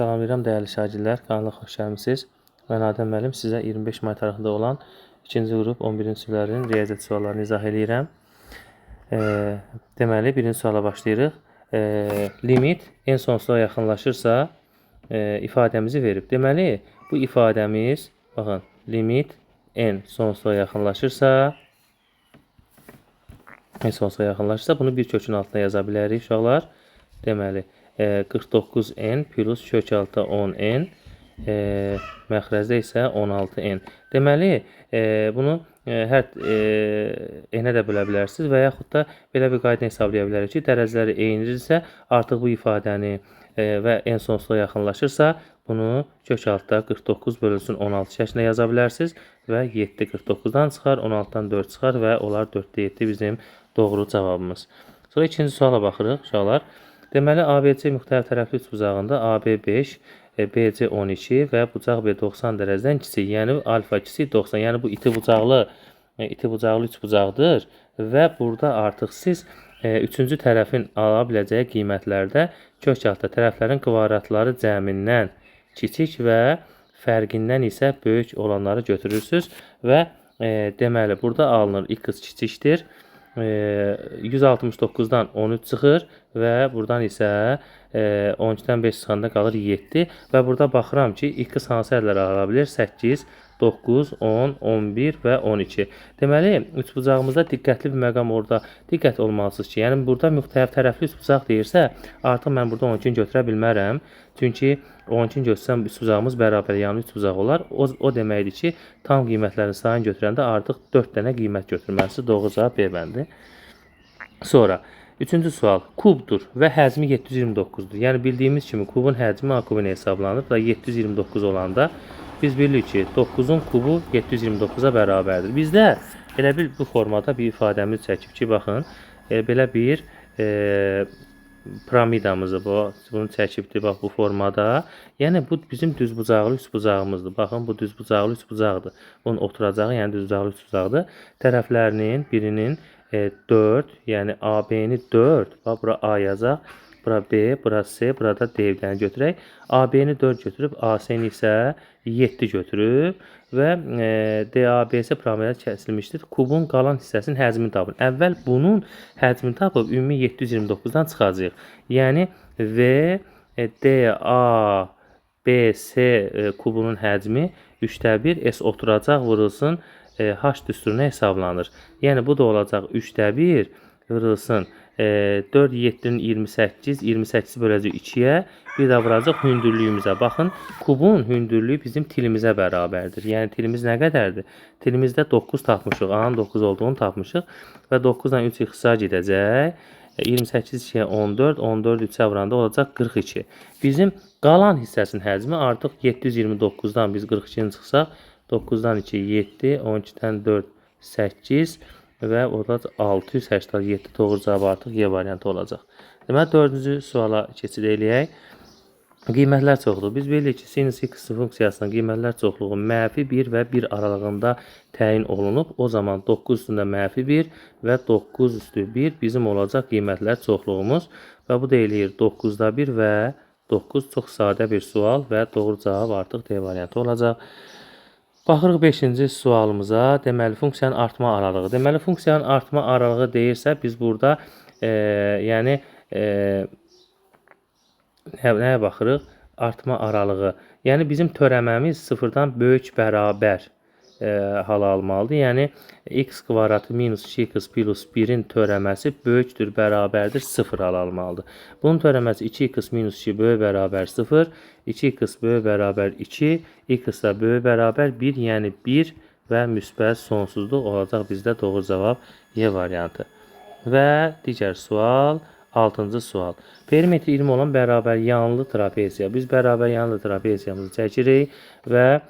Salamlayıram dəyərli şagirdlər, kanala xoş gəlmisiniz. Mən Adəm müəllim sizə 25 may tarixində olan 2-ci qrup 11-ci siniflərin riyaziyyat suallarını izah edirəm. Deməli, birinci suala başlayırıq. Limit en sonsuza yaxınlaşırsa ifadəmizi verib. Deməli, bu ifadəmiz, baxın, limit en sonsuza yaxınlaşırsa bunu bir kökün altına yaza bilərik uşaqlar. Deməli, 49n plus kök altı 10n, məxrəcdə isə 16n. Deməli, bunu hər n-ə də bölə bilərsiniz və yaxud da belə bir qayda hesablaya bilərik ki, dərəcələri eynidirsə, artıq bu ifadəni və en sonsuza yaxınlaşırsa, bunu kök altda 49 bölünsün 16 şəklində yaza bilərsiniz və 7 49-dan çıxar, 16-dan 4 çıxar və olar 4-də 7 bizim doğru cavabımız. Sonra ikinci suala baxırıq uşaqlar. Deməli, ABC müxtəlif tərəfli üçbucağında AB 5, BC 12 və bucaq B 90 dərəcədən kiçik, yəni alfa kiçik 90, yəni bu iti bucaqlı üçbucaqdır və burada artıq siz üçüncü tərəfin ala biləcəyi qiymətlərdə kök altda tərəflərin kvadratları cəmindən kiçik və fərqindən isə böyük olanları götürürsünüz və deməli, burada alınır x kiçikdir. 169-dan 13 çıxır və buradan isə 12-dən 5 çıxanda qalır 7 və burada baxıram ki, x hansı ədləri ala bilir? 8, 9, 10, 11 və 12. Deməli, üçbucağımızda diqqətli bir məqam orada diqqət olmalısınız ki, yəni burada müxtəlif tərəfli üçbucaq deyirsə, artıq mən burada 12-ni götürə bilmərəm. Çünki 12-ni götürsəm üçbucağımız bərabər, yəni üçbucaq olar. O deməkdir ki, tam qiymətlərin sayını götürəndə artıq 4 dənə qiymət götürməlisin. Doğru cavab B bəndi. Sonra, üçüncü sual. Kubdur və həcmi 729-dur. Yəni, bildiyimiz kimi kubun həcmi A kubuna hesablanır və 729 olanda biz bilirik ki, 9-un kubu 729-a bərabərdir. Bizdə elə bir bu formada bir ifadəmiz çəkib ki, baxın, belə bir piramidamızı bunu çəkibdir, bax, bu formada. Yəni, bu bizim düzbucaqlı üçbucağımızdır. Baxın, bu düzbucaqlı üçbucaqdır. Bunun oturacağı, yəni düzbucaqlı üçbucaqdır. Tərəflərinin birinin 4, yəni AB-ni 4, bax, bura A yazaq. Bura B, bura C, burada D-dən götürək. AB-ni 4 götürüb, AC-ni isə 7 götürüb və DABS piramidada kəsilmişdir. Kubun qalan hissəsinin həcmini tapın. Əvvəl bunun həcmini tapıb ümumi 729-dan çıxacaq. Yəni V, DABS kubunun həcmi 3/1 S oturacaq vurulsun H düsturuna hesablanır. Yəni bu da olacaq 3/1 vurulsun 4, 7-nin 28, 28-i böləcək 2-yə, bir də vuracaq hündürlüyümüzə. Baxın, kubun hündürlüyü bizim tilimizə bərabərdir. Yəni, tilimiz nə qədərdir? Tilimizdə 9 tapmışıq, A-nın 9 olduğunu tapmışıq və 9-dan 3 ixtisar gedəcək. 28 2-yə 14, 14 3-ə vuranda olacaq 42. Bizim qalan hissəsinin həcmi artıq 729-dan biz 42-ni çıxsaq, 9-dan 2, 7, 12-dən 4, 8 və orada 687 doğru cavab artıq Y variantı olacaq. Deməli, dördüncü suala keçid eləyək. Qiymətlər çoxluğu. Biz bilirik ki, sinus x funksiyasının qiymətlər çoxluğu mənfi 1 və 1 aralığında təyin olunub. O zaman 9 üstündə mənfi 1 və 9 üstü 1 bizim olacaq qiymətlər çoxluğumuz. Və bu da eləyir 9-da 1 və 9 çox sadə bir sual və doğru cavab artıq D variantı olacaq. Baxırıq 5-ci sualımıza. Deməli, funksiyanın artma aralığı. Deməli, funksiyanın artma aralığı deyirsə, biz burada nəyə baxırıq? Artma aralığı. Yəni, bizim törəməmiz 0-dan böyük bərabər hal almalıdır. Yəni, x kvadratı minus 2x plus 1-in törəməsi böyükdür, bərabərdir, 0 hal almalıdır. Bunun törəməsi 2x minus 2 böyük bərabər 0, 2x böyük bərabər 2, x da böyük bərabər 1, yəni 1 və müsbət sonsuzluq olacaq bizdə doğru cavab Y variantı. Və digər sual, 6-cı sual. Perimetri 20 olan bərabər yanlı trapeziya. Biz bərabər yanlı trapeziyamızı çəkirik və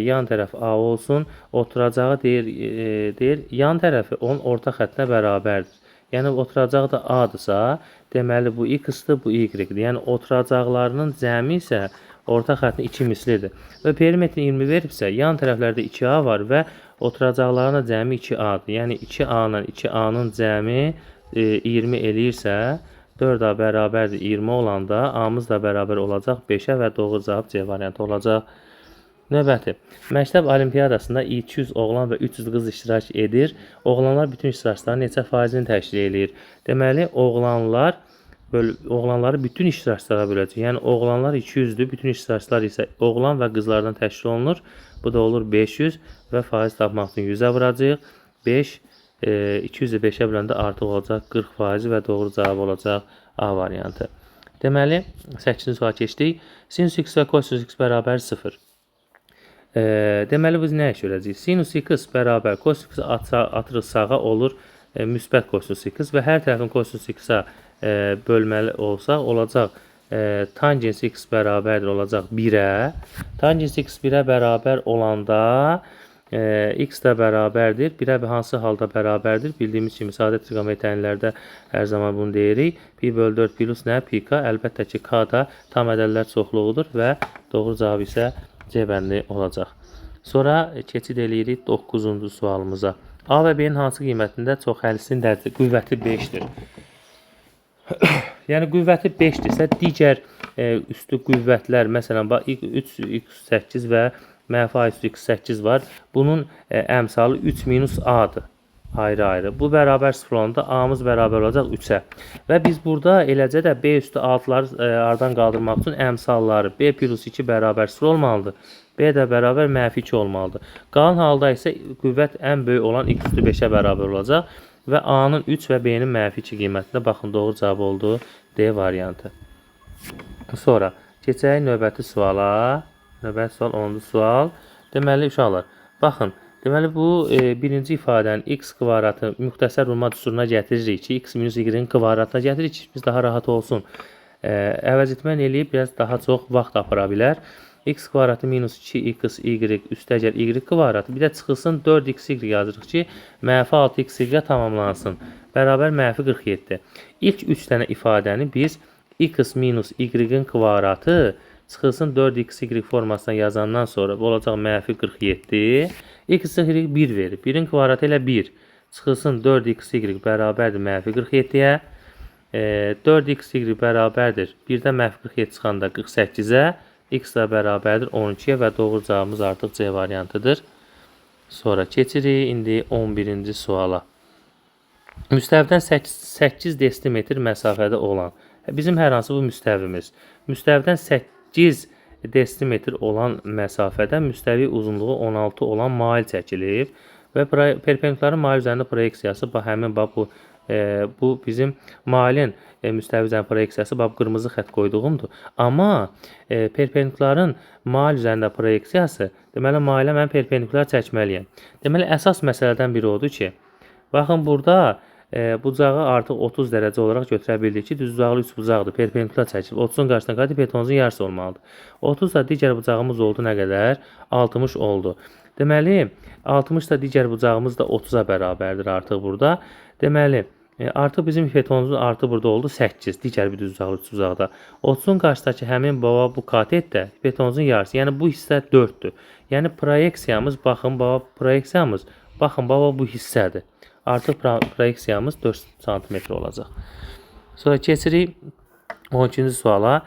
yan tərəf A olsun. Oturacağı deyir, yan tərəfi onun orta xəttinə bərabərdir. Yəni, oturacağı da A-dırsa, deməli, bu x-dır, bu y-dir. Yəni, oturacaqlarının cəmi isə orta xəttin 2 mislidir. Və perimetrin 20 veribsə, yan tərəflərdə 2A var və oturacaqlarına cəmi 2A-dır. Yəni, 2A-nın 2A-nın cəmi 20 eləyirsə, 4A bərabərdir 20 olanda A-mız da bərabər olacaq 5-ə və doğru cavab C variantı olacaq. Növbəti. Məktəb olimpiyadasında 200 oğlan və 300 qız iştirak edir. Oğlanlar bütün iştirakçıların neçə faizini təşkil edir? Deməli, oğlanları bütün iştirakçılara böləcək. Yəni, oğlanlar 200-dür, bütün iştirakçılar isə oğlan və qızlardan təşkil olunur. Bu da olur 500 və faiz tapmaq üçün 100-ə vuracaq. 5, 200-ü 5-ə biləndə artıq olacaq 40% və doğru cavab olacaq A variantı. Deməli, 8-ci suala keçdik. Sinus x və kosinus x bərabər 0. Deməli, biz nə iş görəcəyik? Sinus x bərabər kosinus x atırıq sağa olur müsbət kosinus x və hər tərəfin kosinus x-a bölməli olsaq, olacaq tangens x bərabərdir, olacaq 1-ə. Tangens x 1-ə bərabər olanda x də bərabərdir. 1-ə hansı halda bərabərdir? Bildiyimiz kimi sadə trigonometrlərdə hər zaman bunu deyirik. Pi bölü 4 plus nə? Pi k. Əlbəttə ki, k da tam ədədlər çoxluğudur və doğru cavab isə C bəndi olacaq. Sonra keçid eləyirik 9-cu sualımıza. A və B-nin hansı qiymətində çoxhəllisinin qüvvəti 5-dir? Yəni, qüvvəti 5-dirsə, digər üstü qüvvətlər, məsələn, 3x8 və mənfi A üstü x8 var. Bunun əmsalı 3 minus A-dır. Ayrı-ayrı. Bu bərabər 0 olanda A-mız bərabər olacaq 3-ə. Və biz burada eləcə də B üstü altları aradan qaldırmaq üçün əmsalları B plus 2 bərabər 0 olmalıdır. B də bərabər mənfi 2 olmalıdır. Qalan halda isə qüvvət ən böyük olan x üstü 5-ə bərabər olacaq. Və A-nın 3 və B-nin mənfi 2 qiymətində baxın, doğru cavab oldu D variantı. Sonra keçək növbəti suala. Növbəti sual 10-cu sual. Deməli, uşaqlar, baxın. Deməli, bu birinci ifadənin x kvadratı müxtəsər vurma düsturuna gətiririk ki, x minus y-in kvadratına gətiririk ki, biz daha rahat olsun. Əvəz etmən eləyib, biraz daha çox vaxt apara bilər. X kvadratı minus 2xy üstəgəl y kvadratı. Bir də çıxılsın 4xy yazırıq ki, mənfi 6xy tamamlansın. Bərabər mənfi 47. İlk 3 dənə ifadəni biz x minus y-in kvadratı çıxılsın 4xy formasına yazandan sonra olacaq mənfi 47. X y 1 verir. 1-in kvadratı ilə 1. Çıxılsın 4xy bərabərdir mənfi 47-yə. 4xy bərabərdir. 1-dən mənfi 47 çıxanda 48-ə. X də bərabərdir 12-yə və doğru cavabımız artıq C variantıdır. Sonra keçirik indi 11-ci suala. Müstəvidən 8 desimetr məsafədə olan. Bizim hər hansı bu müstəvimiz. Müstəvidən 8 desimetr olan məsafədə müstəvi uzunluğu 16 olan mail çəkilir və perpendikuların mail üzərində proyeksiyası həmin bu bizim mailin müstəvi üzərində proyeksiyası qırmızı xətt qoyduğumdur. Amma perpendikuların mail üzərində proyeksiyası, deməli mailə mən perpendikular çəkməliyəm. Deməli əsas məsələdən biri odur ki, baxın burada bucağı artıq 30 dərəcə olaraq götürə bildik ki, düz bucaqlı 3 bucaqdır. Perpendikular çəkilib. 30-un qarşısına qayıdıb hipotenuzun yarısı olmalıdır. 30 da digər bucağımız oldu nə qədər? 60 oldu. Deməli, 60 da digər bucağımız da 30-a bərabərdir artıq burada. Deməli, artıq bizim hipotenuzun artı burada oldu 8. Digər bir düz bucaqlı 3 bucaqda. 30-un qarşısındakı həmin bu katet də hipotenuzun yarısı. Yəni, bu hissə 4-dür. Yəni, proyeksiyamız, baxın, bu hissədir. Artıq proyeksiyamız 4 cm olacaq. Sonra keçirik 12-ci suala.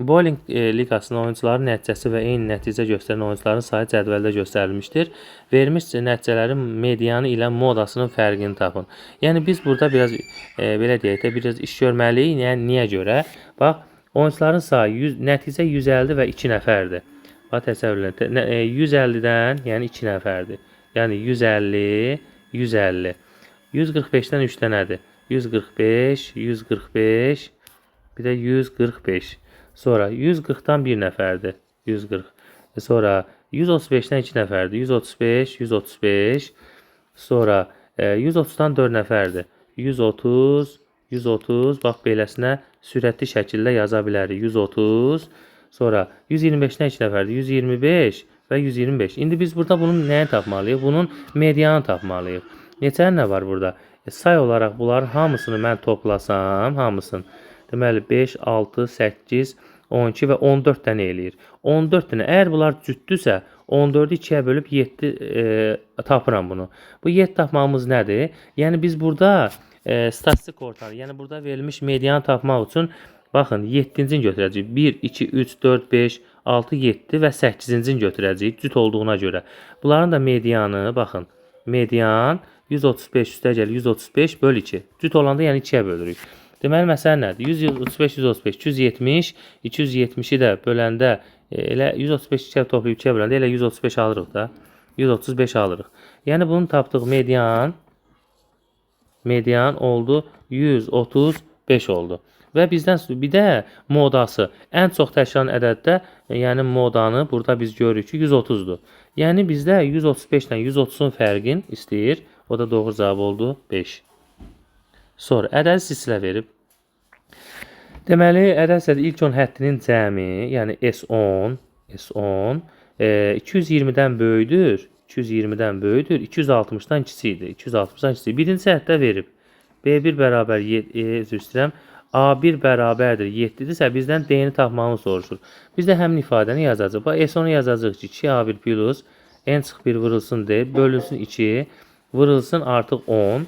Bowling liqasının oyuncuların nəticəsi və eyni nəticə göstərən oyuncuların sayı cədvəldə göstərilmişdir. Verilmiş nəticələrin medianı ilə modasının fərqini tapın. Yəni biz burada biraz belə deyək də biraz iş görməliyik. Yəni niyə görə? Bax, oyuncuların sayı nəticə 150 və 2 nəfərdir. Bax, təsəvvür edin. 150-dən, yəni 2 nəfərdir. Yəni 150 150. 145-dən 3 dənədir. 145, 145, bir də 145. Sonra 140-dan 1 nəfərdir. 140. Sonra 135-dən 2 nəfərdir. 135, 135. Sonra 130-dan 4 nəfərdir. 130, 130. Bax, beləsinə sürətli şəkildə yaza bilərik. 130. Sonra 125-dən 2 nəfərdir. 125 və 125. İndi biz burada bunun nəyi tapmalıyıq? Bunun medianı tapmalıyıq. Neçə nə var burada? Say olaraq bunların hamısını mən toplasam, hamısını. Deməli 5, 6, 8, 12 və 14 dənə eləyir. 14 dənə. Əgər bunlar cütdürsə, 14-ü 2-yə bölüb 7 tapıram bunu. Bu 7 tapmamız nədir? Yəni biz burada statistik ortalıq. Yəni burada verilmiş medianı tapmaq üçün baxın 7-ci götürəcəyik. 1, 2, 3, 4, 5, 6, 7 və 8-ci götürəcəyik cüt olduğuna görə. Bunların da medianı baxın. Median 135 üstəgəl 135 böl 2. Cüt olanda yəni 2-yə bölürük. Deməli məsələ nədir? 135 135 270 270-i də böləndə elə 135 2-yə toplayıb 2-yə böləndə elə 135 alırıq da. 135 alırıq. Yəni bunu tapdıq median oldu 135 oldu. Və bizdən bir də modası ən çox təşkil edən ədəddə, yəni modanı burada biz görürük ki 130-dur. Yəni bizdə 135 ilə 130-un fərqin istəyir. O da doğru cavab oldu 5. Sonra ədəd silsilə verib. Deməli ədəd silsilə ilk 10 həddinin cəmi, yəni S10 220-dən böyüdür. 220-dən böyüdür, 260-dan kiçikdir. 260-dan kiçikdir. Birinci həddə verib. B1 bərabər üzr istəyirəm. A1 bərabərdir 7-dirsə bizdən D-ni tapmağını soruşur. Biz də həmin ifadəni yazacağıq. Bax S10-u yazacağıq ki 2A1 plus n-1 vurulsun D, bölünsün 2, vurulsun artıq 10.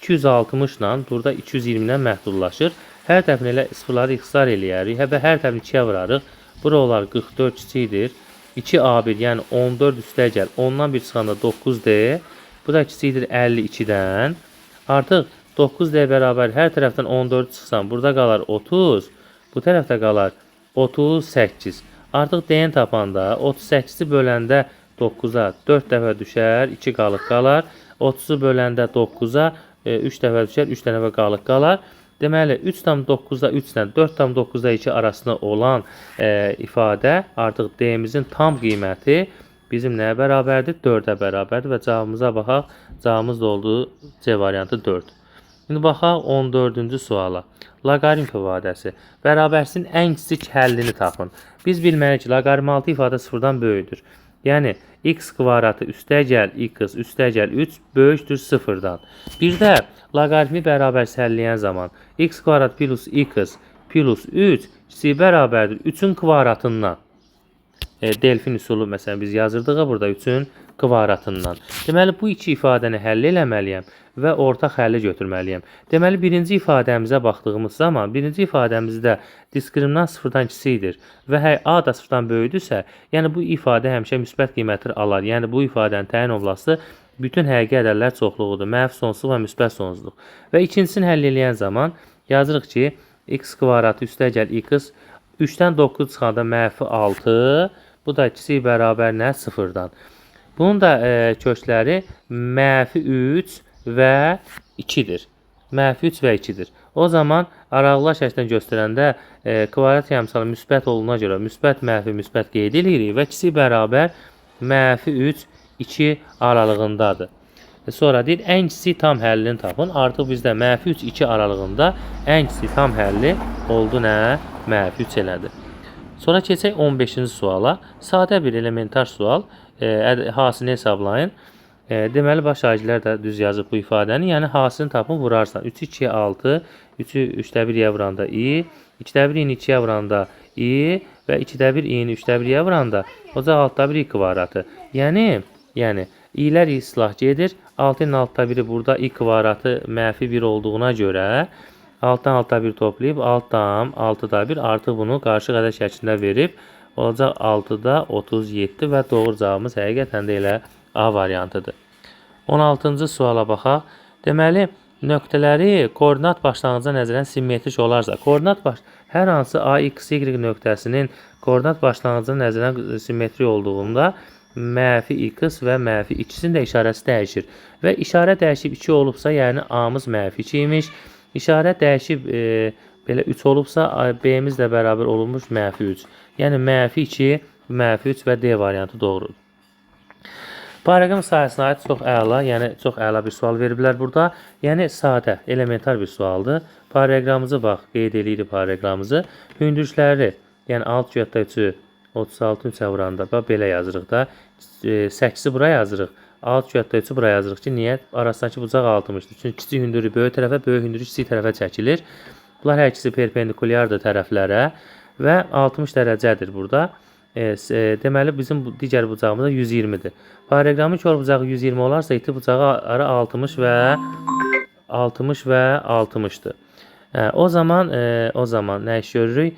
260 ilə burada 220 ilə məhdudlaşır. Hər tərəfini elə sıfırları ixtisar eləyərik. Hər tərəfini 2-yə vurarıq. Bura olar 44 kiçikdir. 2A1 yəni 14 üstəgəl 10-dan bir çıxanda 9D. Bu da kiçikdir 52-dən. Artıq 9D bərabər hər tərəfdən 14 çıxsam burada qalar 30. Bu tərəfdə qalar 38. Artıq D-ni tapanda 38-i böləndə 9-a 4 dəfə düşər, 2 qalıq qalar. 30-u böləndə 9-a 3 dəfə düşər, 3 dənə qalıq qalar. Deməli 3,9-da 3 ilə 4,9-da 2 arasında olan ifadə artıq D-imizin tam qiyməti bizim nəyə bərabərdir? 4-ə bərabərdir və cavabımıza baxaq. Cavabımız da oldu C variantı 4. İndi baxaq 14-cü suala. Loqaritm ifadəsi. Bərabərsinin ən kiçik həllini tapın. Biz bilməliyik ki, loqaritm 6 ifadə 0-dan böyükdür. Yəni x kvadratı üstəgəl x üstəgəl 3 böyükdür 0-dan. Bir də loqaritmi bərabər həlləyən zaman x kvadrat plus x plus 3 bərabərdir 3-ün kvadratından. Delfin üsulu məsələn biz yazırdıq burada 3-ün kvadratından. Deməli bu iki ifadəni həll eləməliyəm və ortaq həlli götürməliyəm. Deməli birinci ifadəmizə baxdığımız zaman birinci ifadəmizdə diskriminant 0-dan kiçikdir və A da 0-dan böyükdürsə, yəni bu ifadə həmişə müsbət qiymətləri alar. Yəni bu ifadənin təyin olunması bütün həqiqi ədədlər çoxluğudur. Mənfi sonsuzluq və müsbət sonsuzluq. Və ikincisini həll eləyən zaman yazırıq ki, x kvadratı üstəgəl x 3-dən 9 çıxanda mənfi 6, bu da kiçik bərabər nə? 0-dan. Bunun da kökləri mənfi 3 və 2-dir. Mənfi 3 və 2-dir. O zaman araqlar şəkildən göstərəndə kvadrat əmsalı müsbət olduğuna görə müsbət mənfi müsbət qeyd edirik və kiçik bərabər mənfi 3 2 aralığındadır. Sonra deyir ən kiçik tam həllini tapın. Artıq bizdə mənfi 3 2 aralığında ən kiçik tam həlli oldu nə? Mənfi 3 elədi. Sonra keçək 15-ci suala. Sadə bir elementar sual. Hasilini hesablayın. Deməli, baş şagirlər də düz yazıb bu ifadəni. Yəni, hasilini tapın, vurarsan. 3, 2, 6, 3-ü 3-də 1-yə vuranda i, 2-də 1 i-ni 2-yə vuranda i və 2-də 1 i-ni 3-də 1-yə vuranda olacaq 6-da 1 i kvadratı. Yəni, i'lər islah gedir. 6-ın 6-da 1-i burada i kvadratı mənfi 1 olduğuna görə 6-dan 6-da 1 toplayıb 6-dan 6-da 1 artıq bunu qarşı ədəd şəklində verib olacaq 6-da 37 və doğru cavabımız həqiqətən də elə A variantıdır. 16-cı suala baxaq. Deməli, nöqtələri koordinat başlanğıcına nəzərən simmetrik olarsa, hər hansı A, X, Y nöqtəsinin koordinat başlanğıcına nəzərən simmetrik olduğunda mənfi X və mənfi 2-sinin də işarəsi dəyişir. Və işarə dəyişib 2 olubsa, yəni A-mız mənfi 2 imiş. İşarə dəyişib belə 3 olubsa, B-miz də bərabər olunmuş mənfi 3. Yəni, mənfi 2, mənfi 3 və D variantı doğrudur. Paraqram sayəsində aid çox əla, yəni çox əla bir sual veriblər burada. Yəni sadə, elementar bir sualdır. Paraqramımızı bax, qeyd edirik paraqramımızı. Hündürlükləri, yəni 6 götdə 3-ü 36 3-ə vuranda belə yazırıq da. 8-i bura yazırıq. 6 götdə 3-ü bura yazırıq ki, niyə? Arasındakı bucaq 60-dır. Çünki kiçik hündürlük böyük tərəfə, böyük hündürlük kiçik tərəfə çəkilir. Bunlar hər ikisi perpendikulyardır tərəflərə və 60 dərəcədir burada. Deməli, bizim digər bucağımız da 120-dir. Paraqramın kör bucağı 120 olarsa, iti bucağı ara 60 və 60 və 60-dır. O zaman nə iş görürük?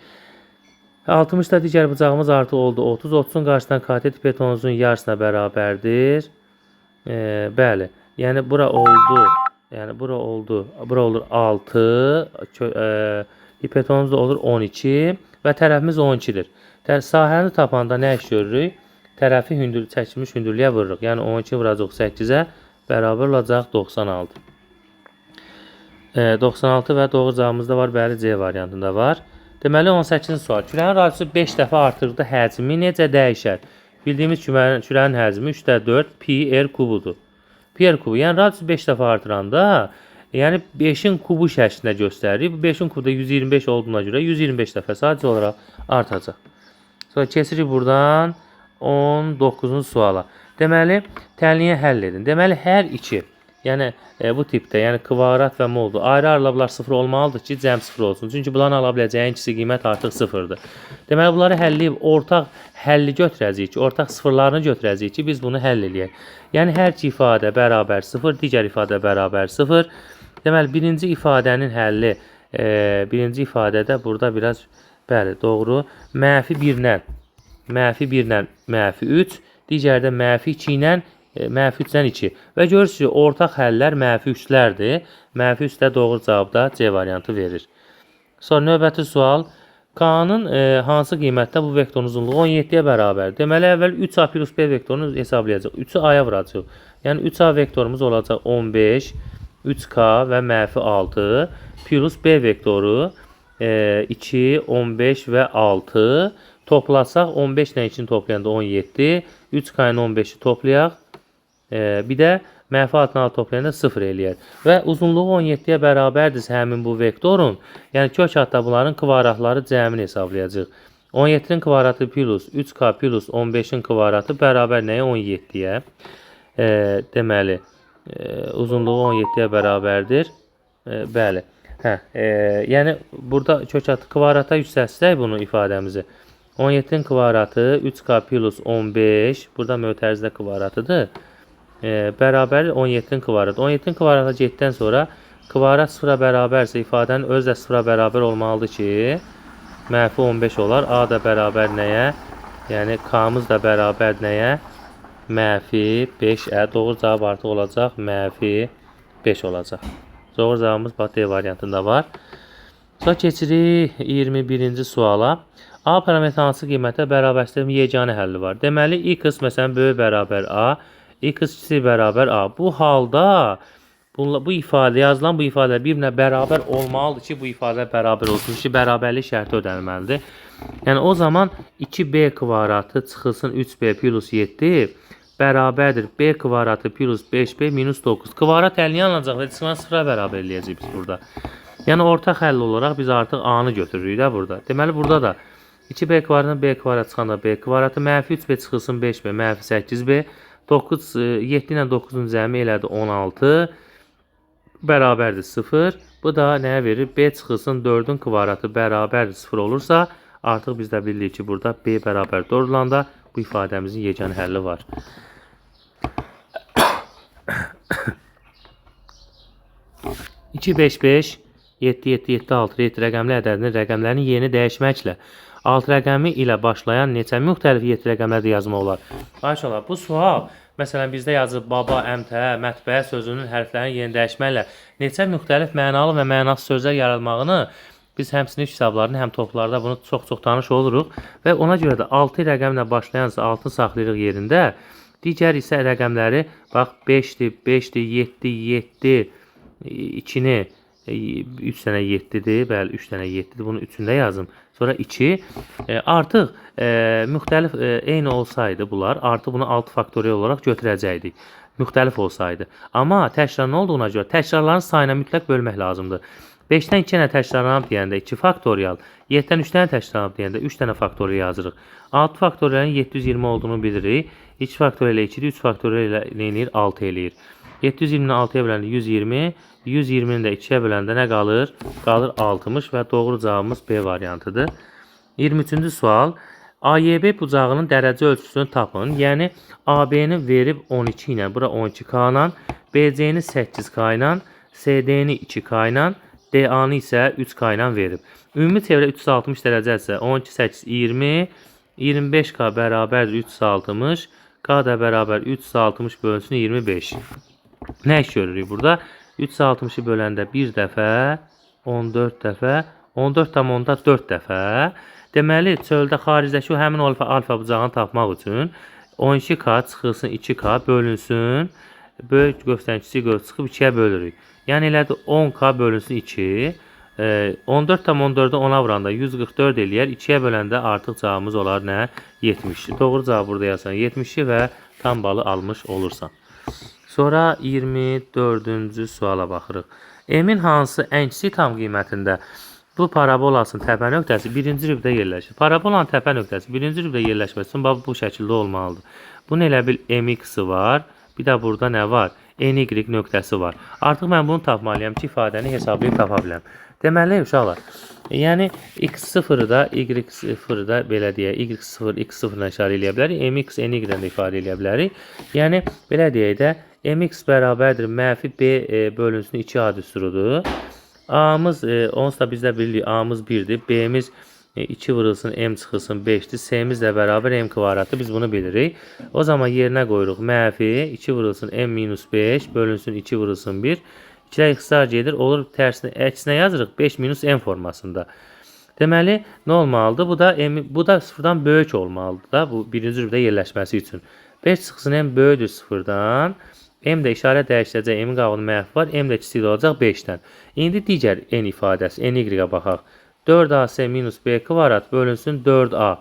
60 da digər bucağımız artıq oldu 30. 30'un qarşısından katet hipotenuzun yarısına bərabərdir. Bəli. Yəni bura oldu. Bura olur 6. Hipotenuz da olur 12 və tərəfimiz 12-dir. Sahəni tapanda nə iş görürük? Tərəfi çəkilmiş hündürlüyə vururuq. Yəni 12 vuracaq 8-ə bərabər olacaq 96. 96 və doğru cavabımız da var. Bəli, C variantında var. Deməli 18-ci sual. Kürənin radiusu 5 dəfə artırdıqda həcmi necə dəyişər? Bildiyimiz kürənin həcmi 3/4 pi r kubudur. Pi r kubu. Yəni radiusu 5 dəfə artıranda, yəni 5-in kubu şəklində göstərir. Bu 5-in kubu da 125 olduğuna görə 125 dəfə sadəcə olaraq artacaq. Sonra keçirik buradan 19-cu suala. Deməli, tənliyə həll edin. Deməli, hər iki, yəni bu tipdə, yəni kvadrat və moldur. Ayrı-ayrılıqlar 0 olmalıdır ki, cəm 0 olsun. Çünki bunların ala biləcəyi ikisi qiymət artıq 0-dır. Deməli, bunları həlləyib ortaq həlli götürəcəyik ki, ortaq sıfırlarını götürəcəyik ki, biz bunu həll eləyək. Yəni, hər iki ifadə bərabər 0, digər ifadə bərabər 0. Deməli, birinci ifadənin həlli, birinci ifadədə burada biraz, bəli, doğru, mənfi 1-lə, mənfi 3, digərdə mənfi 2 ilə, mənfi 3-dən 2. Və görürsünüz ki, ortaq həllər mənfi 3-lərdir. Mənfi 3 də doğru cavabda C variantı verir. Sonra növbəti sual. K-nın hansı qiymətdə bu vektorun uzunluğu 17-yə bərabər? Deməli, əvvəl 3A plus B vektorunu hesablayacaq. 3-ü A-ya vuracaq. Yəni, 3A vektorumuz olacaq 15, 3K və mənfi 6 plus B vektoru 2, 15 və 6. Toplasaq 15 ilə 2-ni toplayanda 17, 3K ilə 15-i toplayaq. Bir də mənfi 6-nı toplayanda 0 eləyər. Və uzunluğu 17-yə bərabərdirsə həmin bu vektorun, yəni kök adda bunların kvadratları cəmini hesablayacaq. 17-nin kvadratı plus 3K plus 15-in kvadratı bərabər nəyə? 17-yə. Deməli, uzunluğu 17-yə bərabərdir. Bəli. Yəni, burada kök adlı kvadrata yüksəlsək bunu ifadəmizi. 17-nin kvadratı 3K plus 15, burada mötərizdə kvadratıdır. Bərabər 17-nin kvadratı. 17-nin kvadratı getdən sonra kvadrat 0-a bərabərsə ifadənin öz də 0-a bərabər olmalıdır ki, mənfi 15 olar. A da bərabər nəyə? Yəni K-mız da bərabər nəyə? Mənfi 5-ə. Doğru cavab artıq olacaq. Mənfi 5 olacaq. Doğru cavabımız D variantında var. Sonra keçirik 21-ci suala. A parametri hansı qiymətə bərabərləşdirmə yeganə həlli var. Deməli, x məsələn böyük bərabər A, x kiçik bərabər A. Bu halda bu ifadə, yazılan bu ifadələr bir-birinə bərabər olmalıdır ki, bu ifadə bərabər olsun ki, bərabərlik şərti ödənilməlidir. Yəni, o zaman 2b kvadratı çıxılsın 3b plus 7 bərabərdir b kvadratı plus 5b minus 9. Kvadrat əlini alınacaq və çıxılan 0-a bərabər eləyəcək biz burada. Yəni, ortaq həll olaraq biz artıq A-nı götürürük də burada. Deməli, burada da 2b kvadratdan b kvadrat çıxanda b kvadratı, mənfi 3b çıxılsın 5b, mənfi 8b, 7 ilə 9-un cəmi elədi 16, bərabərdir 0. Bu da nəyə verir? B çıxılsın 4-ün kvadratı bərabərdir 0 olursa, artıq biz də bilirik ki, burada B bərabər 4 olanda bu ifadəmizin yeganə həlli var. İki, 5, 5, 7, 7, 7, 6, 7 rəqəmli ədədinin rəqəmlərin yerini dəyişməklə 6 rəqəmi ilə başlayan neçə müxtəlif 7 rəqəmlərdə yazmaq olar? Arkadaşlar, bu sual, məsələn, bizdə yazıb baba, əmtə, mətbəə sözünün hərflərinin yerini dəyişməklə neçə müxtəlif mənalı və mənasız sözlər yaratmağını biz həm sinif kitablarını, həm toplarda bunu çox-çox tanış oluruq və ona görə də 6 rəqəmlə başlayansa 6-ı saxlayırıq yerində, digər isə rəqəmləri, bax, 5-dir, 5-dir, 7-dir, 7, 2-ni, 3 dənə 7-dir, bəli, 3 dənə 7-dir, bunu 3-ündə yazım. Sonra 2, artıq müxtəlif eyni olsaydı bunlar, artıq bunu 6 faktorial olaraq götürəcəkdik. Müxtəlif olsaydı. Amma təkrar nə olduğuna görə təkrarların sayına mütləq bölmək lazımdır. 5-dən 2 dənə təkrarlanıb deyəndə 2 faktorial, 7-dən 3 dənə təkrarlanıb deyəndə 3 dənə faktorial yazırıq. 6 faktorialın 720 olduğunu bilirik. 2 faktorial ilə 2-dir, 3 faktorial ilə neyinir? 6 eləyir. 720-ni 6-ya böləndə 120, 120-ni də 2-yə böləndə nə qalır? Qalır 60 və doğru cavabımız B variantıdır. 23-cü sual. AYB bucağının dərəcə ölçüsünü tapın. Yəni, AB-ni verib 12 ilə, bura 12K ilə, BC-ni 8K ilə, CD-ni 2K ilə, DA-nı isə 3K ilə verib. Ümumi çevrə 360 dərəcədirsə 12, 8, 20, 25K bərabərdir 360, K da bərabər 360 bölünsün 25. Nə iş görürük burada? 360-ı böləndə 1 dəfə, 14 dəfə, 14,4 dəfə. Deməli, çöldə xaricdəki həmin alfa bucağını tapmaq üçün 12K çıxılsın 2K bölünsün. Böyük qövsdən kiçik qövs çıxıb 2-yə bölürük. Yəni elədir 10K bölünsün 2. 14,4-ü 10-a vuranda 144 eləyər. 2-yə böləndə artıq cavabımız olar nə? 70. Doğru cavab burada yazsan 70 və tam balı almış olursan. Sonra 24-cü suala baxırıq. M-in hansı ən kiçik tam qiymətində bu parabolasının təpə nöqtəsi birinci rübdə yerləşir. Parabolanın təpə nöqtəsi birinci rübdə yerləşməsi üçün bu şəkildə olmalıdır. Bunun elə bil MX-i var. Bir də burada nə var? NY nöqtəsi var. Artıq mən bunu tapmalıyam ki, ifadəni hesablayıb tapa biləm. Deməli, uşaqlar, yəni x0-ı da, y0-ı da belə deyək, y0, x0-la işarə eləyə bilərik, mx, ny-dən də ifadə eləyə bilərik. Yəni, belə deyək də, mx bərabərdir, mənfi b bölünsün 2 a düsturudur. A-mız, onsuz da bizdə bilirik, A-mız 1-dir, B-miz 2 vurulsun, M çıxılsın 5-dir, S-miz də bərabər M kvadratdır, biz bunu bilirik. O zaman yerinə qoyuruq, mənfi 2 vurulsun M-5 bölünsün 2 vurulsun 1. 2-lər ixtisar gedir, olur tərsinə, əksinə yazırıq 5-M formasında. Deməli, nə olmalıdır? Bu da 0-dan böyük olmalıdır da, bu birinci rübdə yerləşməsi üçün. 5 çıxılsın M böyüdür 0-dan. M də işarə dəyişdirəcək, M-in qabağında mənfi var, M də kiçik olacaq 5-dən. İndi digər N ifadəsi, NY-ə baxaq. 4AC minus B kvadrat bölünsün 4A.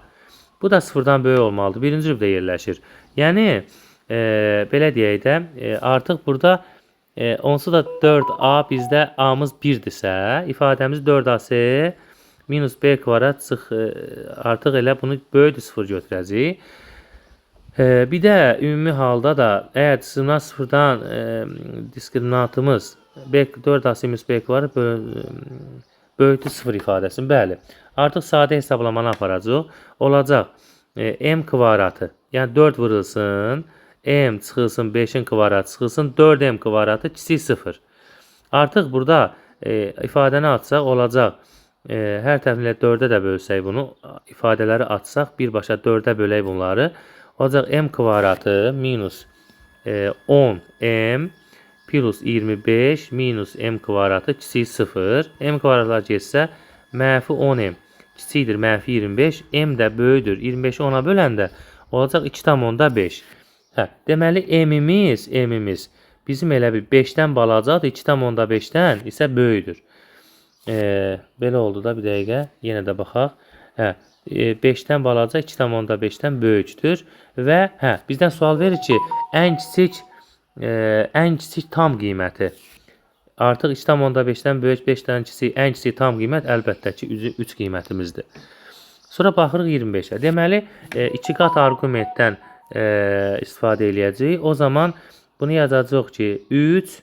Bu da 0-dan böyük olmalıdır, birinci rübdə yerləşir. Yəni, belə deyək də, artıq burada onsuz da 4A bizdə A-mız 1-dirsə, ifadəmiz 4AC minus B kvadrat çıx, artıq elə bunu böyüdür 0 götürəcək. Bir də ümumi halda da əgər sıfırdan diskriminantımız 4AC minus B kvadrat böyüdür 0 ifadəsini, bəli. Artıq sadə hesablamanı aparacaq. Olacaq M kvadratı, yəni 4 vurulsun, M çıxılsın 5-in kvadratı çıxılsın 4M kvadratı kiçik 0. Artıq burada ifadəni atsaq olacaq. Hər tərəfinlə 4-ə də bölsək bunu, ifadələri atsaq, birbaşa 4-ə bölək bunları. Olacaq M kvadratı minus 10M plus 25 minus M kvadratı kiçik 0. M kvadratlar geçsə, mənfi 10M kiçikdir, mənfi 25. M də böyüdür. 25-i 10-a böləndə olacaq 2,5. Deməli, M-imiz bizim elə bir 5-dən balacaqdır, 2,5-dən isə böyüdür. Belə oldu da bir dəqiqə, yenə də baxaq. 5-dən balaca 2,5-dən böyükdür və bizdən sual verir ki, ən kiçik tam qiyməti. Artıq 2,5-dən böyük 5-dən kiçik, ən kiçik tam qiymət əlbəttə ki, 3 qiymətimizdir. Sonra baxırıq 25-ə. Deməli, 2 qat arqumentdən istifadə eləyəcəyik. O zaman bunu yazacaq ki, 3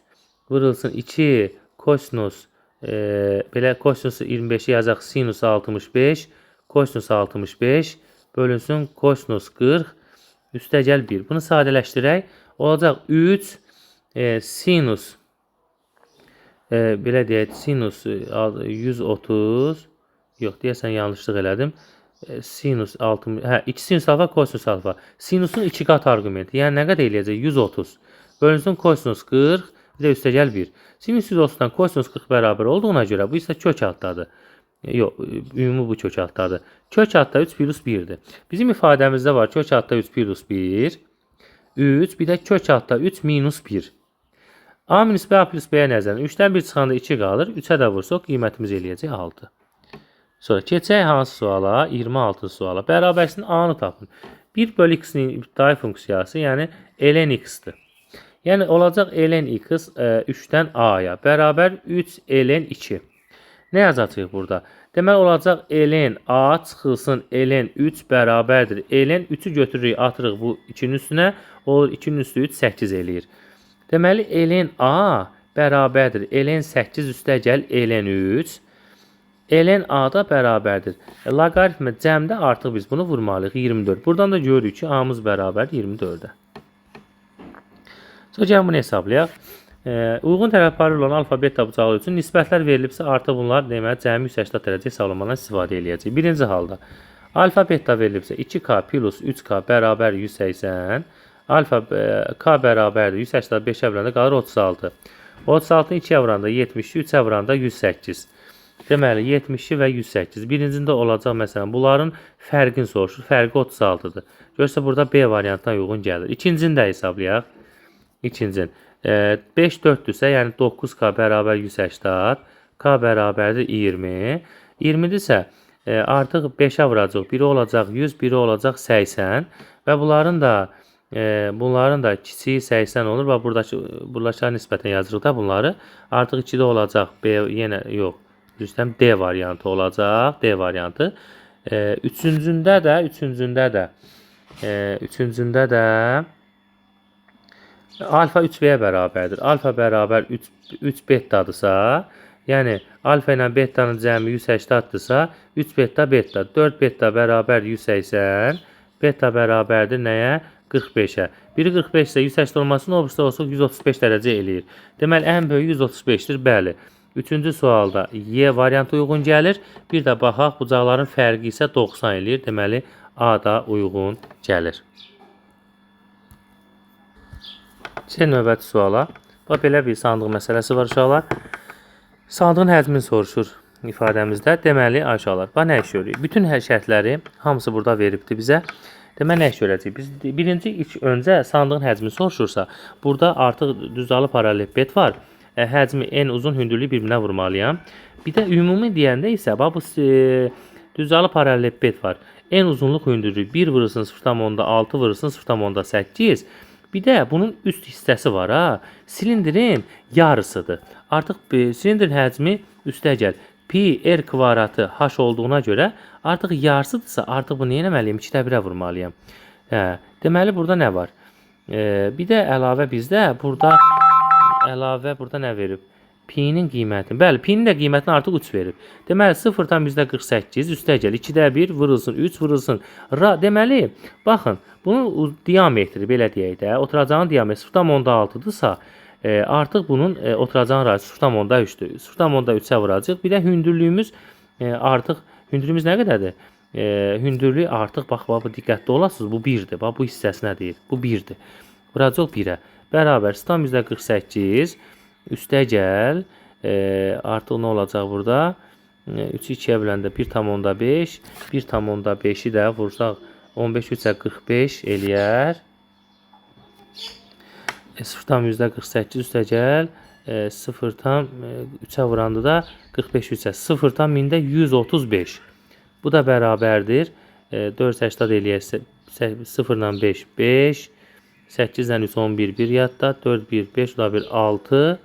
vurulsun 2 kosinus, belə kosinusu 25-i yazacaq sinus 65, kosinus 65 bölünsün kosinus 40 üstəgəl 1. Bunu sadələşdirək. Olacaq 3 sinus, belə deyək, sinus 130, yox, deyəsən yanlışlıq elədim. Sinus 60, 2 sinus alfa, kosinus alfa. Sinusun 2 qat arqumenti, yəni nə qədər eləyəcək? 130 bölünsün kosinus 40, bir də üstəgəl 1. Sinus 130-dan kosinus 40 bərabər olduğuna görə bu isə kök altdadır. Yox, ümumi bu kök altdadır. Kök altda 3 plus 1-dir. Bizim ifadəmizdə var kök altda 3 plus 1, 3, bir də kök altda 3 minus 1. A minus B, A plus B-yə nəzərən 3-dən 1 çıxanda 2 qalır. 3-ə də vursaq, qiymətimiz eləyəcək 6. Sonra keçək hansı suala? 26 suala. Bərabərsinin A-nı tapın. 1 bölü x-in ibtidai funksiyası, yəni ln x-dir. Yəni olacaq ln x 3-dən A-ya bərabər 3 ln 2. Nə yazacağıq burada? Deməli olacaq ln A çıxılsın ln 3 bərabərdir. Ln 3-ü götürürük, atırıq bu 2-nin üstünə. Olur 2-nin üstü 3, 8 eləyir. Deməli ln A bərabərdir. Ln 8 üstəgəl ln 3. Ln A da bərabərdir. Loqaritmə cəmdə artıq biz bunu vurmalıyıq 24. Buradan da görürük ki, A-mız bərabər 24-ə. Sonra gəlin bunu hesablayaq. Uyğun tərəfləri olan alfa, beta bucağı üçün nisbətlər verilibsə, artıq bunlar deməli cəmi 180 dərəcə hesablamadan istifadə edəcəyik. Birinci halda alfa, beta verilibsə 2k plus 3k bərabər 180. Alfa k bərabərdir 185-ə vuranda qalır 36. 36-nı 2-yə vuranda 72, 3-ə vuranda 108. Deməli 72 və 108. Birincində olacaq məsələn bunların fərqini soruşur. Fərqi 36-dır. Görsə burada B variantına uyğun gəlir. İkincini də hesablayaq. İkincin 5 4-dürsə, yəni 9k bərabər 180, k bərabərdir 20. 20-dirsə artıq 5-ə vuracaq. Biri olacaq 100, biri olacaq 80 və bunların da kiçiyi 80 olur və buradakı nisbətən yazırıq da bunları. Artıq 2-də olacaq B, yenə yox. Düzdür, D variantı olacaq. D variantı. Üçüncündə də alfa 3b-yə bərabərdir. Alfa bərabər 3 betadırsa, yəni alfa ilə betanın cəmi 180-dırsa, 3 beta beta, 4 beta bərabər 180, beta bərabərdir nəyə? 45-ə. Biri 45 isə 180 olmasın, o birisi olsa 135 dərəcə eləyir. Deməli, ən böyük 135-dir, bəli. Üçüncü sualda Y variantı uyğun gəlir. Bir də baxaq, bucaqların fərqi isə 90 eləyir. Deməli, A da uyğun gəlir. Gəlin növbəti suala. Belə bir sandıq məsələsi var uşaqlar. Sandığın həcmini soruşur ifadəmizdə. Deməli, aşağılar. Bax, nə iş görürük? Bütün hər şərtləri hamısı burada veribdir bizə. Deməli, nə iş görəcəyik? Biz öncə sandığın həcmini soruşursa, burada artıq düzalı paralellepiped var. Həcmi en uzun hündürlüyü bir-birinə vurmalıyam. Bir də ümumi deyəndə isə bu düzalı paralellepiped var. En uzunluq hündürlüyü 1 vurulsun 0,6 vurulsun 0,8. Bir də bunun üst hissəsi var ha. Silindrin yarısıdır. Artıq silindrin həcmi üstə gəl. Pi r kvadratı h olduğuna görə artıq yarısıdırsa artıq bunu nə etməliyəm? 2-də 1-ə vurmalıyam. Deməli burada nə var? Bir də əlavə bizdə burada nə verib? Pi-nin qiymətini. Bəli, pi-nin də qiymətini artıq 3 verib. Deməli 0-dan bizdə 48 üstə gəl. 2-də 1 vurulsun, 3 vurulsun. Deməli, baxın, bunun diametri belə deyək də, oturacağın diametri 0,6-dırsa, artıq bunun oturacağın radiusu 0,3-dür. 0,3-ə vuracaq. Bir də hündürlüyümüz artıq hündürlüyümüz nə qədərdir? Hündürlük artıq bax bu diqqətli olasınız. Bu 1-dir. Bax bu hissəsinə deyir. Bu 1-dir. Vuracaq 1-ə. Bərabər 0,48 üstə gəl. Artıq nə olacaq burada? 3-ü 2-yə böləndə 1,5. 1,5-i də vursaq 15 3-ə 45 eləyər. 0,48 üstə gəl. 0,3-ə vuranda da 45 3-ə. 0,1000-də 135. Bu da bərabərdir. 480 eləyər. 0-dan 5 5. 8-dən 3 11 1 yadda. 4 1 5 da 1 6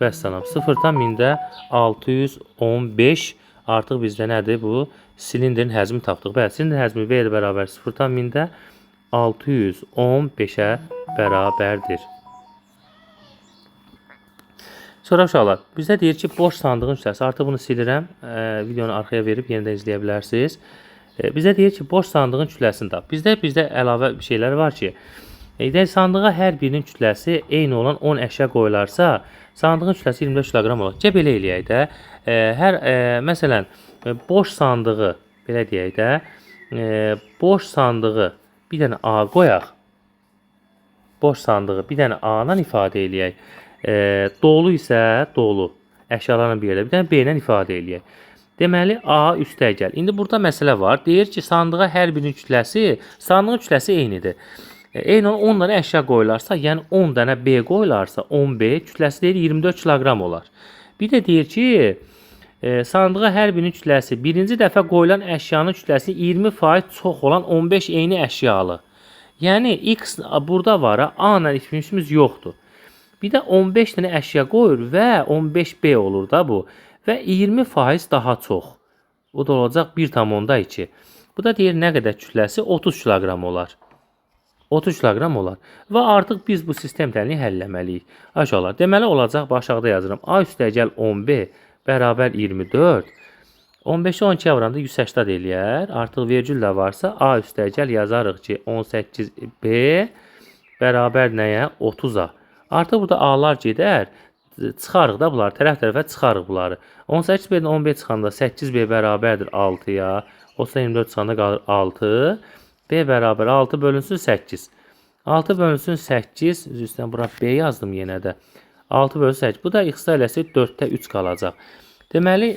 və salam. 0,1000-də 615 artıq bizdə nədir bu? Silindrin həcmi tapdıq. Bəli, silindrin həcmi V bərabər 0,1000-də 615-ə bərabərdir. Sonra uşaqlar, bizdə deyir ki, boş sandığın kütləsi. Artıq bunu silirəm. Videonu arxaya verib yenidən izləyə bilərsiniz. Bizdə deyir ki, boş sandığın kütləsini tap. Bizdə əlavə bir şeylər var ki, sandığa hər birinin kütləsi eyni olan 10 əşya qoyularsa, sandığın kütləsi 24 kiloqram olur. Belə eləyək də. Məsələn, boş sandığı, belə deyək də, boş sandığı bir dənə A qoyaq. Boş sandığı bir dənə A-la ifadə eləyək. Dolu isə dolu. Əşyalarla bir yerdə bir dənə B ilə ifadə eləyək. Deməli, A üstə gəl. İndi burada məsələ var. Deyir ki, sandığa hər birinin kütləsi, sandığın kütləsi eynidir. Eyni 10 dənə əşya qoyularsa, yəni 10 dənə B qoyularsa, 10B kütləsi deyir 24 kiloqram olar. Bir də deyir ki, sandığa hər birinin kütləsi birinci dəfə qoyulan əşyanın kütləsi 20% çox olan 15 eyni əşyalı. Yəni X burada var, A ilə işimiz yoxdur. Bir də 15 dənə əşya qoyur və 15B olur da bu. Və 20% daha çox. Bu da olacaq 1,2. Bu da deyir nə qədər kütləsi 30 kiloqram olar. 30 kiloqram olar. Və artıq biz bu sistem təlini həll etməliyik. Aşağılar. Deməli olacaq, aşağıda yazıram. A üstə gəl 10B bərabər 24. 15-i 12-yə vuranda 180 eləyər. Artıq vergül də varsa A üstə gəl yazarıq ki 18B bərabər nəyə? 30-a. Artıq burada A-lar gedər. Çıxarıq da bunları, tərəf-tərəfə çıxarıq bunları. 18B-dən 11 çıxanda 8B bərabərdir 6-ya. 24 çıxanda qalır 6. B bərabər 6 bölünsün 8. 6 bölünsün 8. Üstdən bura B yazdım yenə də. 6 bölünsün 8. Bu da x-da eləsək 4-də 3 qalacaq. Deməli,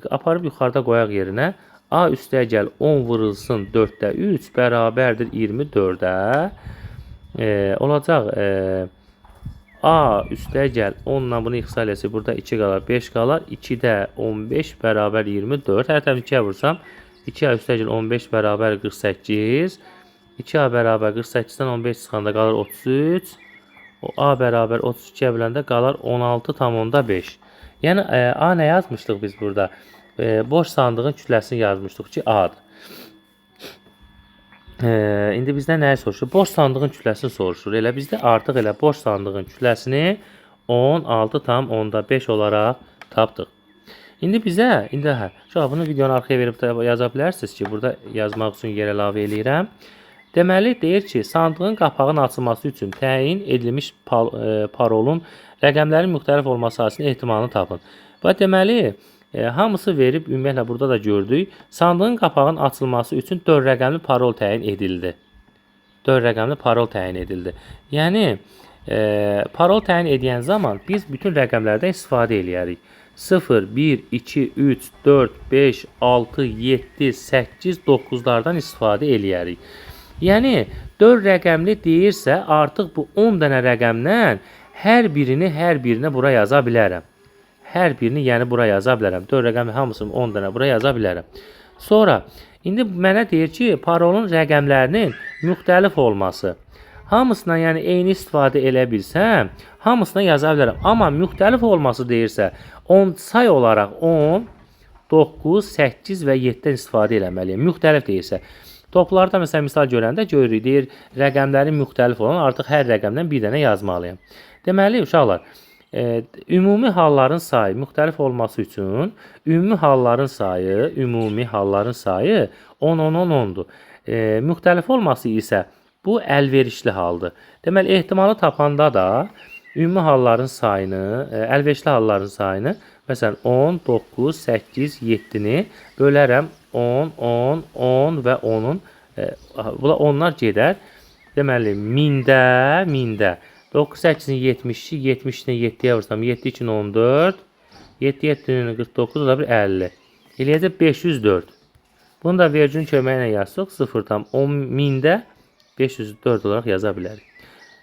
aparıb yuxarıda qoyaq yerinə. A üstəgəl 10 vurulsun 4-də 3 bərabərdir 24-ə. Olacaq A üstəgəl 10-la bunu x eləsək burada 2 qalar, 5 qalar. 2-də 15 bərabər 24. Hər tərəf 2-yə vursam 2A üstəgəl 15 bərabər 48. 2A bərabər 48-dən 15 çıxanda qalır 33. A bərabər 32-yə biləndə qalar 16,5. Yəni A nə yazmışdıq biz burada? Boş sandığın kütləsini yazmışdıq ki, A'dır. İndi bizdən nəyi soruşur? Boş sandığın kütləsini soruşur. Elə bizdə artıq elə boş sandığın kütləsini 16,5 olaraq tapdıq. İndi bizə, bunu videonun arxaya verib yaza bilərsiniz ki, burada yazmaq üçün yer əlavə eləyirəm. Deməli, deyir ki, sandığın qapağının açılması üçün təyin edilmiş parolun rəqəmlərin müxtəlif olması sahəsində ehtimalını tapın. Və deməli, hamısı verib, ümumiyyətlə burada da gördük. Sandığın qapağının açılması üçün 4 rəqəmli parol təyin edildi. 4 rəqəmli parol təyin edildi. Yəni, parol təyin edən zaman biz bütün rəqəmlərdən istifadə eləyərik. 0, 1, 2, 3, 4, 5, 6, 7, 8, 9'lardan istifadə eləyərik. Yəni, 4 rəqəmli deyirsə, artıq bu 10 dənə rəqəmdən hər birini bura yaza bilərəm. Hər birini, yəni bura yaza bilərəm. 4 rəqəmi hamısını 10 dənə bura yaza bilərəm. Sonra, indi mənə deyir ki, parolun rəqəmlərinin müxtəlif olması. Hamısından, yəni eyni istifadə elə bilsəm, hamısına yaza bilərəm. Amma müxtəlif olması deyirsə, say olaraq 10, 9, 8 və 7-dən istifadə eləməliyəm. Müxtəlif deyirsə. Toplarda məsələn misal görəndə görürük, deyir rəqəmlərin müxtəlif olan artıq hər rəqəmdən bir dənə yazmalıyam. Deməli, uşaqlar, ümumi halların sayı müxtəlif olması üçün ümumi halların sayı 10, 10, 10, 10'dur. Müxtəlif olması isə bu əlverişli haldır. Deməli, ehtimalı tapanda da ümumi halların sayını, əlverişli halların sayını məsələn 10, 9, 8, 7-ni bölərəm 10, 10, 10 və 10'un bunlar onlar gedər. Deməli, mində 9, 8-in 72, 70-ni 7-yə vursam 7, 2-nin 14, 7, 7-nin 49, o da bir 50. Eləyəcək 504. Bunu da vericinin köməyi ilə yazsaq 0,10 mində 504 olaraq yaza bilərik.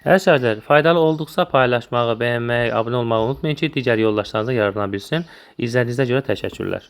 Hər şeylər faydalı olduqsa paylaşmağı, bəyənməyi, abunə olmağı unutmayın ki, digər yoldaşlarınıza yararlana bilsin. İzlədiyinizə görə təşəkkürlər.